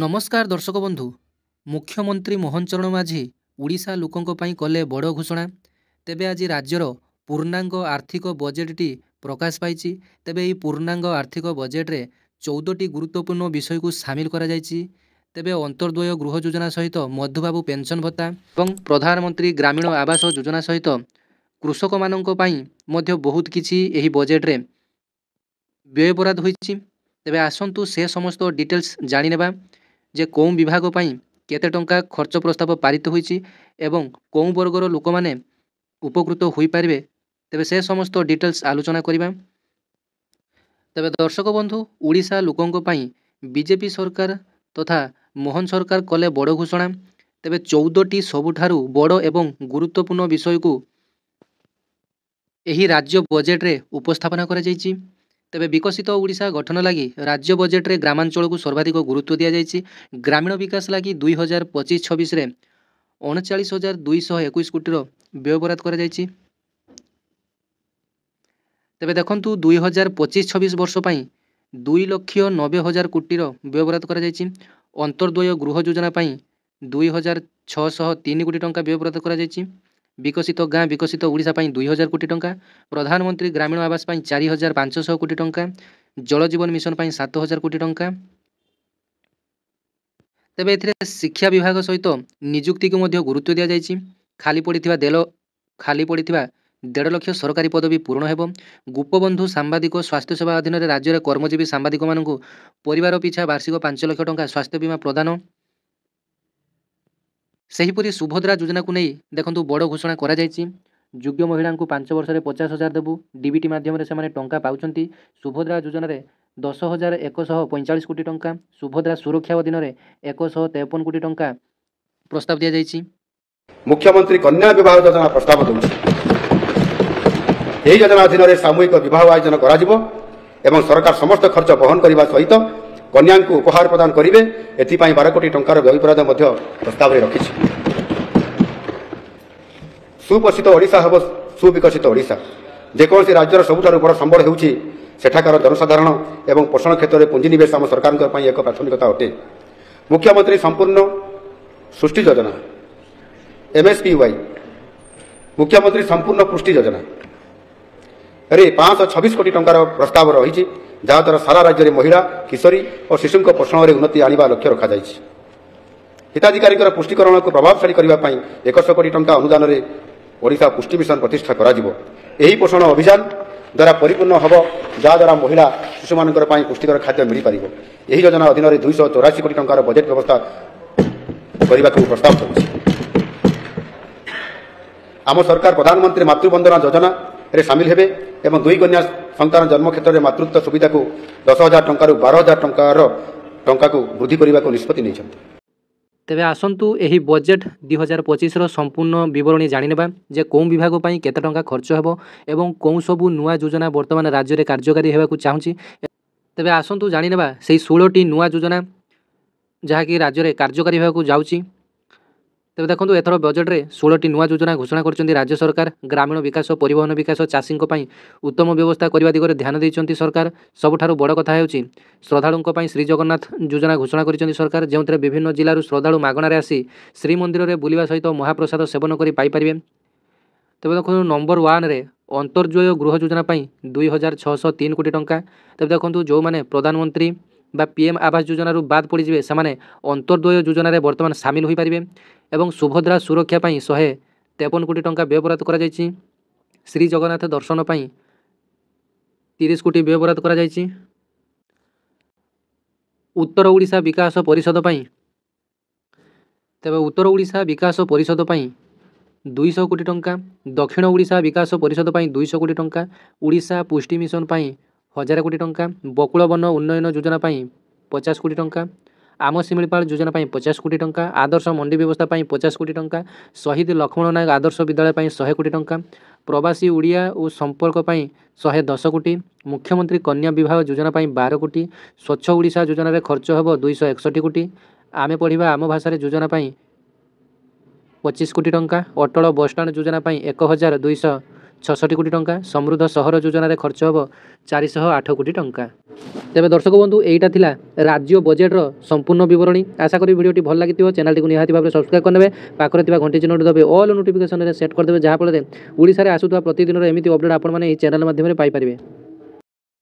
नमस्कार दर्शक बंधु। मुख्यमंत्री मोहन चरण माझी ओडिशा लोकों पाई कले बड़ घोषणा। तेबे आज राज्यर पूर्णांग आर्थिक बजेटटी प्रकाश पाई। तेबे यह पूर्णांग आर्थिक बजेट्रे 14टी गुरुत्वपूर्ण विषय को सामिल करा जायछि। तेबे अंतर्द्वय गृह योजना सहित मधुबाबू पेंशन भत्ता और प्रधानमंत्री ग्रामीण आवास योजना सहित कृषक मानक पई मध्य बहुत किछि एही बजेट्रे व्यय बराद होइछि। तेबे आसंतु से समस्त डिटेल्स जानि नेबा जे कौ विभाग पई केते टंका खर्च प्रस्ताव पारित होइछि एवं कौ वर्गर लोक माने उपकृत होई पारिबे। तेबे से समस्त डिटेल्स आलोचना करिबा। तेबे दर्शक बंधु, ओडिशा लोकों पई बीजेपी सरकार तथा मोहन सरकार कले बड़ घोषणा। तेबे 14टी सबुठारु बड़ एवं गुरुत्वपूर्ण विषय को एही राज्य बजेट्रे उपस्थापना करा जायछि। तेबे विकसित ओडिशा गठन लगी राज्य बजेट्रे ग्रामांचल को सर्वाधिक गुरुत्व दिया जायछि। ग्रामीण विकास लगी 2025-26 रे 39,221 कोटी व्यय बराद करा जायछि। तेबे देखंतु 2025-26 वर्ष पई 2,90,000 कोटी व्यय बराद करा जायछि। अंतर्द्वय गृह योजना पई 2,603 कोटी टंका व्यय बराद करा जायछि। विकसित गाँ विकसित ओडिशा पई 2,000 कोटी टंका। प्रधानमंत्री ग्रामीण आवास पई 4,500 कोटी टंका। जल जीवन मिशन पई 7,000 कोटी टंका। तेबे एथिरे शिक्षा विभाग सहित नियुक्ति को मध्य गुरुत्व दिया जायछि। खाली पड़िथिबा 1.5 लाख सरकारी पदवी पूर्ण हेबो। गोपबंधु सांबादिक स्वास्थ्य सेवा अधीन राज्य में कर्मजीवी सांबादिक मानकु परिवार पिछा वार्षिक 5 लाख टंका स्वास्थ्य बीमा प्रदान। सेहीपरि सुभद्रा योजना को नहीं देखंतु बड़ घोषणा करा जायछि। योग्य महिला को 5 वर्ष में 50,000 देबु। डीबीटी माध्यम से माने टंका पाउछंती। सुभद्रा योजना रे 10,145 कोटी टंका। सुभद्रा सुरक्षा अधीन 153 कोटी टंका प्रस्ताव दिया जायछि। मुख्यमंत्री कन्या विवाह योजना प्रस्ताव दूँ। यही योजना अधीन सामूहिक विवाह आयोजन करा जिवो एवं सरकार समस्त खर्च बहन करने सहित कन्या को उपहार प्रदान करेंगे। एथिपाई 12 कोटी टंकार व्यय बराद मध्य प्रस्ताव रखी। सुपोषित ओडिशा हेब सुविकसित ओडिशा। जेकोसी राज्यर सबुठारु बड़ संबल होउछि सेठाकार जनसाधारण एवं पोषण क्षेत्र में पुंजीनिवेश आम सरकार एक प्राथमिकता अटे। मुख्यमंत्री संपूर्ण सृष्टि योजना MSPY मुख्यमंत्री संपूर्ण पुष्टि योजना रे 526 कोटी टंकार प्रस्ताव रही, जहाद्वारा सारा राज्य में महिला किशोरी और शिशु पोषण में उन्नति आने लक्ष्य रखा जायछि। हिताधिकारी पुष्टिकरण को प्रभावशाली करने 100 कोटी टंका अनुदान रे ओडिशा पुष्टि मिशन प्रतिष्ठा करा जिवो। एही पोषण अभियान द्वारा परिपूर्ण हब, जहाद्वारा महिला शिशु मान पुष्टिकर खाद्य मिल पार। यही योजना अधीन 284 कोटी टंकार बजेट व्यवस्था करने को प्रस्ताव करुछि। आम सरकार प्रधानमंत्री मातृवंदना योजना रे सामिल हेबे एवं 2 कन्या संतान जन्म क्षेत्र में मातृत्व सुविधा को 10,000 टंका 12,000 टंका को वृद्धि करने को निष्पत्ति नहीं। तेबे आसंतु एही बजेट 2025 रो संपूर्ण विवरणी जानिनेबा जे कौ विभाग पई केते टंका खर्च हेबो एवं कौ सबु नुआ योजना वर्तमान राज्य रे कार्यकारी हेबा को चाहूची। तेबे आसंतु जानिनेबा सेही 16टी नुआ योजना जहा कि राज्य रे कार्यकारी हेबा को जाउची। तेबे देखंतु एथर बजेट रे 16टी नुआ योजना घोषणा करचंती राज्य सरकार। ग्रामीण विकास परिवहन विकास चाषी पई उत्तम व्यवस्था करबा दिगरे ध्यान दैचंती सरकार। सबुठारु बड़ कथा हेउची श्रद्धालुंक पई श्री जगन्नाथ योजना घोषणा करचंती सरकार, जेउथरे विभिन्न जिल्लारु श्रद्धालु मागणारे आसी श्रीमंदिर रे बुलिबा सहित महाप्रसाद सेवन करी पाई परिबे। तेबे देखंतु नंबर 1 रे अंतर्जय गृह योजना पई 2,603 कोटी टंका। तेबे देखंतु जो माने प्रधानमंत्री बा PM आवास योजना बाद पड़ जाए से अंतर्द्वय योजना रे वर्तमान सामिल हो पारे। एवं सुभद्रा सुरक्षा पई 153 कोटी टंका व्यय बराद करा जायछि। श्री जगन्नाथ दर्शन पई 30 कोटी व्यय बराद करा जायछि। उत्तर ओडिशा विकास परिषद पई तेबे उत्तर ओडिशा विकास परिषद पई 200 कोटी टंका। दक्षिण ओडिशा विकास परिषद पई 200 कोटी टंका। ओडिशा पुष्टि मिशन पई 1000 कोटी टंका। बकुल वन उन्नयन योजना पई 50 कोटी टंका। आम शिमिलपाल योजना पई 50 कोटी टंका। आदर्श मंडी व्यवस्था पई 50 कोटी टंका। शहीद लक्ष्मण नायक आदर्श विद्यालय पई 100 कोटी टंका। प्रवासी ओडिया और संपर्क पई 110 कोटी। मुख्यमंत्री कन्या विवाह योजना पई 12 कोटी। स्वच्छ ओडिशा योजना रे खर्च हेबो 261 कोटी। आमे पढ़िबा आम भाषा रे योजना पई 25 कोटी टंका। अटल बस स्टैंड योजना पई 1,266 कोटी टंका। समृद्ध सहर योजना रे खर्च हेबो 408 कोटी टंका। तेज दर्शक बंधु यहीटा थिला राज्य बजेट्र संपूर्ण विवरणी। आशा करी वीडियोटी भल लगी चैनल टी निहाती भाव सब्सक्राइब करने पाखरे घंटी चिन्ह दबे ऑल नोटिफिकेशन सेट करदे जहाँफल ओडिशा रे आसुवा प्रतिदिन एमती अपडेट आपण मैंने चैनल माध्यम पाइपर।